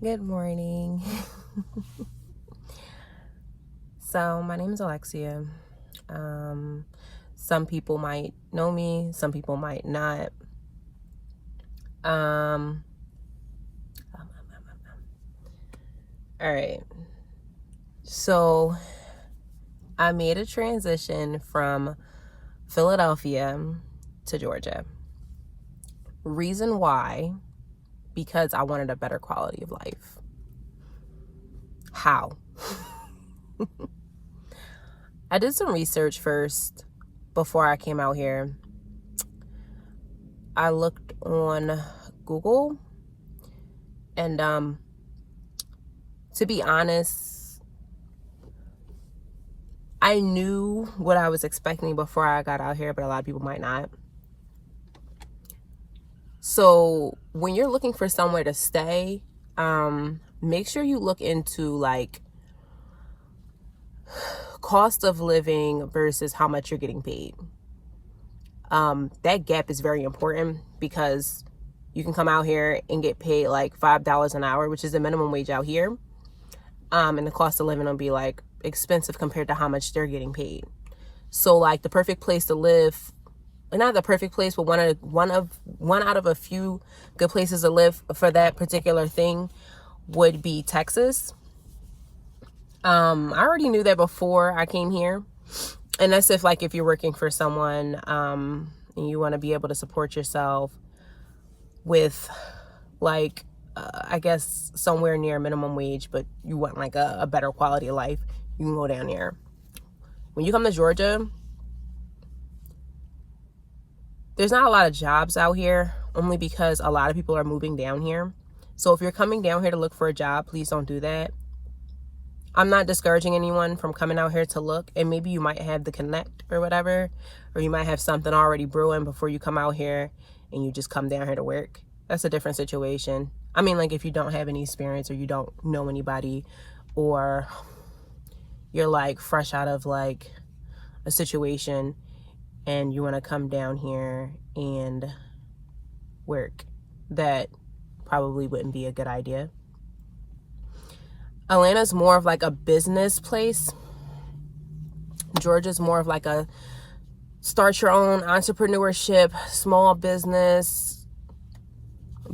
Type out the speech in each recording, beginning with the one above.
Good morning. So, my name is Alexia. Um, some people might know me, some people might not. Um, all right. So, I made a transition from Philadelphia to Georgia. Reason why? Because I wanted a better quality of life. How? I did some research first before I came out here. I looked on Google, and to be honest, I knew what I was expecting before I got out here, but a lot of people might not. So when you're looking for somewhere to stay, make sure you look into like cost of living versus how much you're getting paid. That gap is very important because you can come out here and get paid like $5 an hour, which is the minimum wage out here. And the cost of living will be like expensive compared to how much they're getting paid. So like the perfect place to live, not the perfect place, but one out of a few good places to live for that particular thing would be Texas. I already knew that before I came here. And that's if you're working for someone, and you want to be able to support yourself with like, I guess somewhere near minimum wage, but you want like a better quality of life, you can go down here. When you come to Georgia, there's not a lot of jobs out here, only because a lot of people are moving down here. So if you're coming down here to look for a job, please don't do that. I'm not discouraging anyone from coming out here to look, and maybe you might have the connect or whatever, or you might have something already brewing before you come out here and you just come down here to work. That's a different situation. I mean, like if you don't have any experience or you don't know anybody, or you're like fresh out of like a situation and you want to come down here and work, that probably wouldn't be a good idea. Atlanta's more of like a business place. Georgia's more of like a start your own entrepreneurship, small business,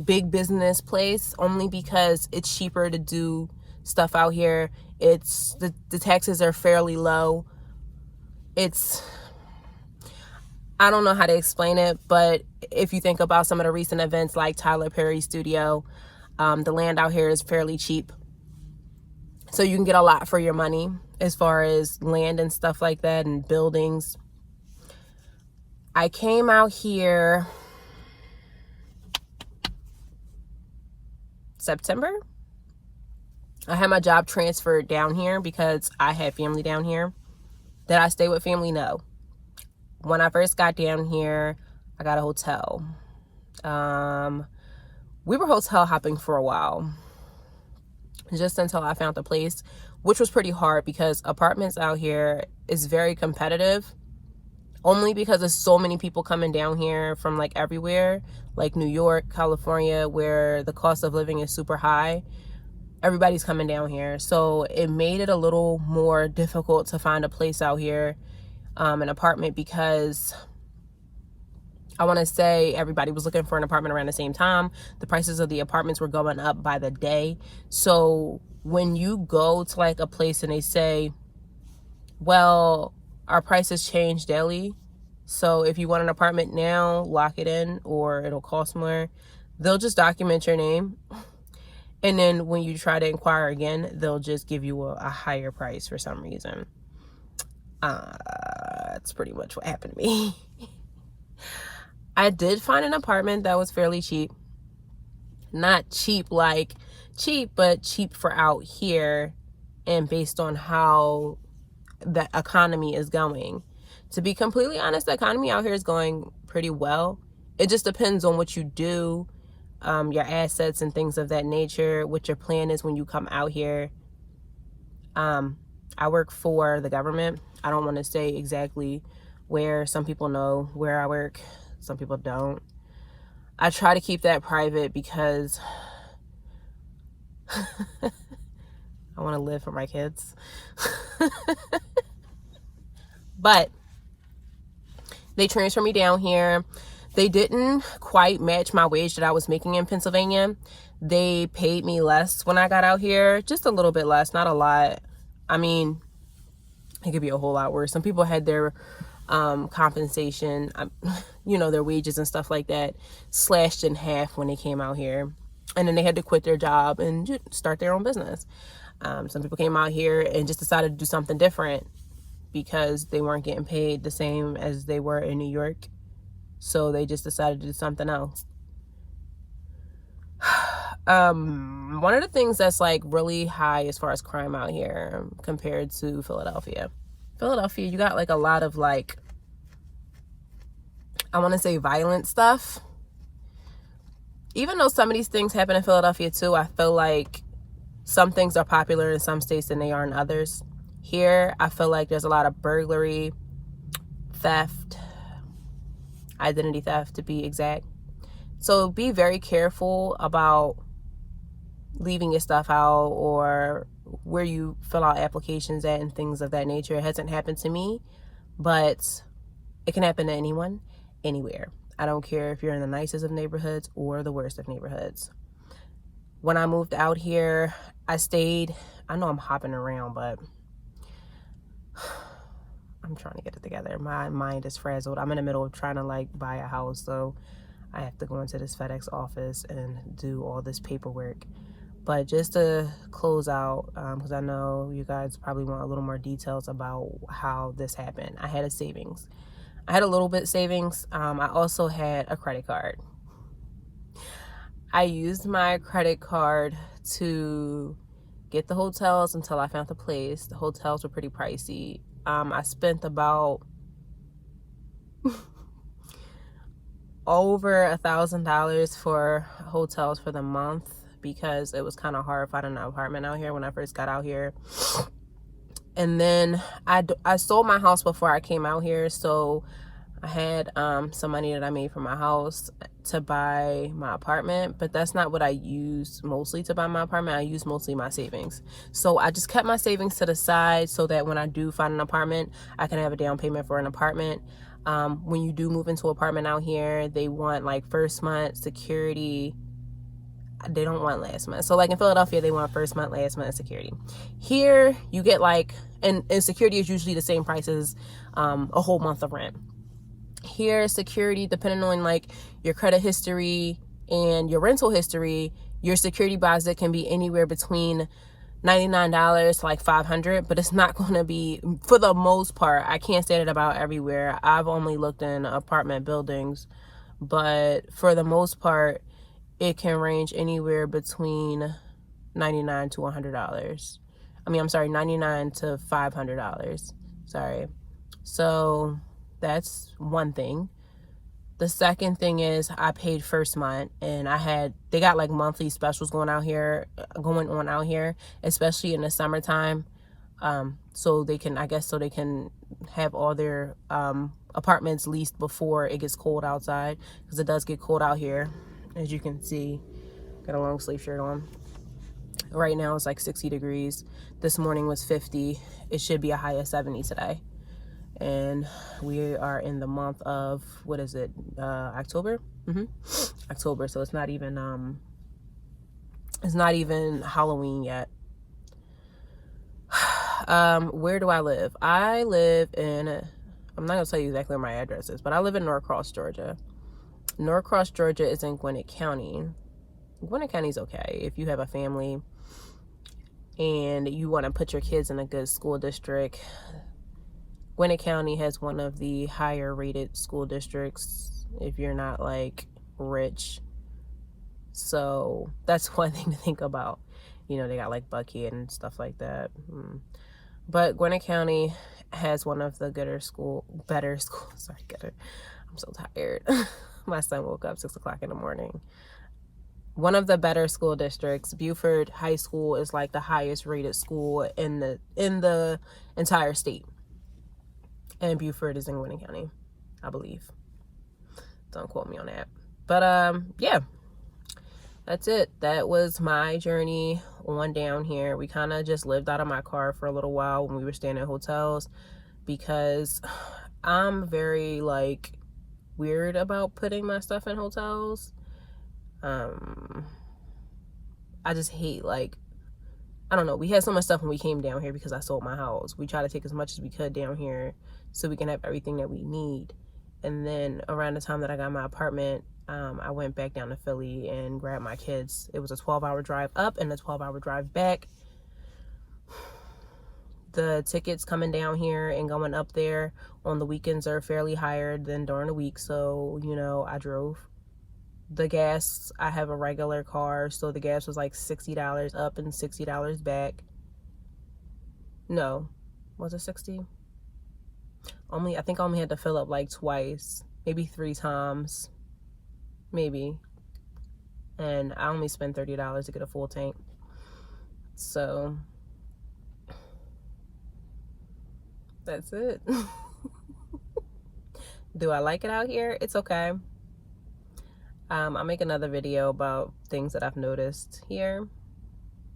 big business place, only because it's cheaper to do stuff out here. It's the taxes are fairly low. I don't know how to explain it, but if you think about some of the recent events like Tyler Perry's studio, the land out here is fairly cheap. So you can get a lot for your money as far as land and stuff like that and buildings. I came out here September. I had my job transferred down here because I had family down here. Did I stay with family? No. When I first got down here, I got a hotel. We were hotel hopping for a while, just until I found a place, which was pretty hard because apartments out here is very competitive, only because there's so many people coming down here from like everywhere, like New York, California, where the cost of living is super high. Everybody's coming down here, so it made it a little more difficult to find a place out here, an apartment, because I want to say everybody was looking for an apartment around the same time. The prices of the apartments were going up by the day. So when you go to like a place and they say, well, our prices change daily, so if you want an apartment now, lock it in or it'll cost more, they'll just document your name. And then when you try to inquire again, they'll just give you a higher price for some reason. That's pretty much what happened to me. I did find an apartment that was fairly cheap. Not cheap like cheap, but cheap for out here and based on how the economy is going. To be completely honest, the economy out here is going pretty well. It just depends on what you do, your assets and things of that nature, what your plan is when you come out here. I work for the government. I don't want to say exactly where. Some people know where I work. Some people don't. I try to keep that private because I want to live for my kids. But they transferred me down here. They didn't quite match my wage that I was making in Pennsylvania. They paid me less when I got out here, just a little bit less, not a lot. I mean, it could be a whole lot worse. Some people had their compensation, their wages and stuff like that slashed in half when they came out here. And then they had to quit their job and start their own business. Some people came out here and just decided to do something different because they weren't getting paid the same as they were in New York. So they just decided to do something else. One of the things that's like really high as far as crime out here compared to Philadelphia, you got like a lot of like, I want to say violent stuff. Even though some of these things happen in Philadelphia too, I feel like some things are popular in some states than they are in others. Here, I feel like there's a lot of burglary, theft, identity theft to be exact. So be very careful about leaving your stuff out or where you fill out applications at and things of that nature. It hasn't happened to me, but it can happen to anyone, anywhere. I don't care if you're in the nicest of neighborhoods or the worst of neighborhoods. When I moved out here, I know I'm hopping around, but I'm trying to get it together. My mind is frazzled. I'm in the middle of trying to like buy a house, so I have to go into this FedEx office and do all this paperwork. But just to close out, because I know you guys probably want a little more details about how this happened. I had a savings. I had a little bit savings. I also had a credit card. I used my credit card to get the hotels until I found the place. The hotels were pretty pricey. I spent about over $1,000 for hotels for the month because it was kind of hard finding an apartment out here when I first got out here. And then I sold my house before I came out here, so I had some money that I made from my house to buy my apartment, but that's not what I used mostly to buy my apartment. I used mostly my savings. So I just kept my savings to the side so that when I do find an apartment, I can have a down payment for an apartment. When you do move into an apartment out here, they want like first month security. They don't want last month. So like in Philadelphia, they want first month, last month security. Here you get like, and security is usually the same price as a whole month of rent. Here, security, depending on like your credit history and your rental history, your security deposit can be anywhere between $99 to like $500, but it's not going to be, for the most part. I can't say that about everywhere. I've only looked in apartment buildings, but for the most part, it can range anywhere between $99 to $100. $99 to $500. Sorry. So that's one thing. The second thing is I paid first month, and they got like monthly specials going on out here, especially in the summertime. So they can have all their apartments leased before it gets cold outside, because it does get cold out here. As you can see, got a long sleeve shirt on. Right now it's like 60 degrees. This morning was 50. It should be a high of 70 today. And we are in the month of, what is it, October? October, so it's not even Halloween yet. Where do I live? I live in, I'm not gonna tell you exactly where my address is, but I live in Norcross, Georgia. Norcross, Georgia is in Gwinnett County. Gwinnett County is okay if you have a family and you want to put your kids in a good school district. Gwinnett County has one of the higher rated school districts if you're not like rich. So that's one thing to think about. They got like Buckhead and stuff like that. But Gwinnett County has one of the better schools. I'm so tired. My son woke up 6 o'clock in the morning. One of the better school districts. Buford High School is like the highest rated school in the entire state. And Buford is in Gwinnett County, I believe. Don't quote me on that. But yeah, that's it. That was my journey on down here. We kind of just lived out of my car for a little while when we were staying in hotels, because I'm very like weird about putting my stuff in hotels. I just hate, like, I don't know, we had so much stuff when we came down here because I sold my house. We try to take as much as we could down here so we can have everything that we need. And then around the time that I got my apartment, I went back down to Philly and grabbed my kids. It was a 12-hour drive up and a 12-hour drive back. The tickets coming down here and going up there on the weekends are fairly higher than during the week. So, you know, I drove. The gas, I have a regular car, so the gas was like $60 up and $60 back. No, was it 60? I think I only had to fill up like twice, maybe 3 times, maybe. And I only spent $30 to get a full tank. So that's it. Do I like it out here? It's okay. I'll make another video about things that I've noticed here.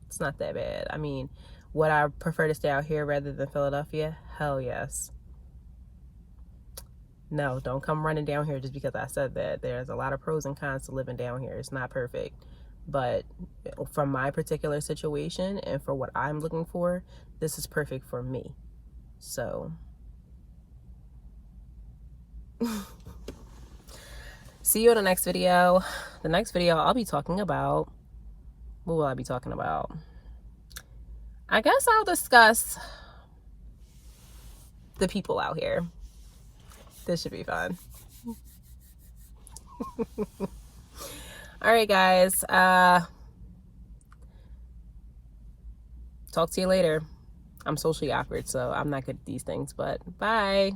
It's not that bad. I mean, would I prefer to stay out here rather than Philadelphia? Hell yes. No, don't come running down here just because I said that. There's a lot of pros and cons to living down here. It's not perfect. But from my particular situation and for what I'm looking for, this is perfect for me. So see you in the next video. The next video I'll be talking about, what will I be talking about? I guess I'll discuss the people out here. This should be fun. All right, guys. Talk to you later. I'm socially awkward, so I'm not good at these things, but bye.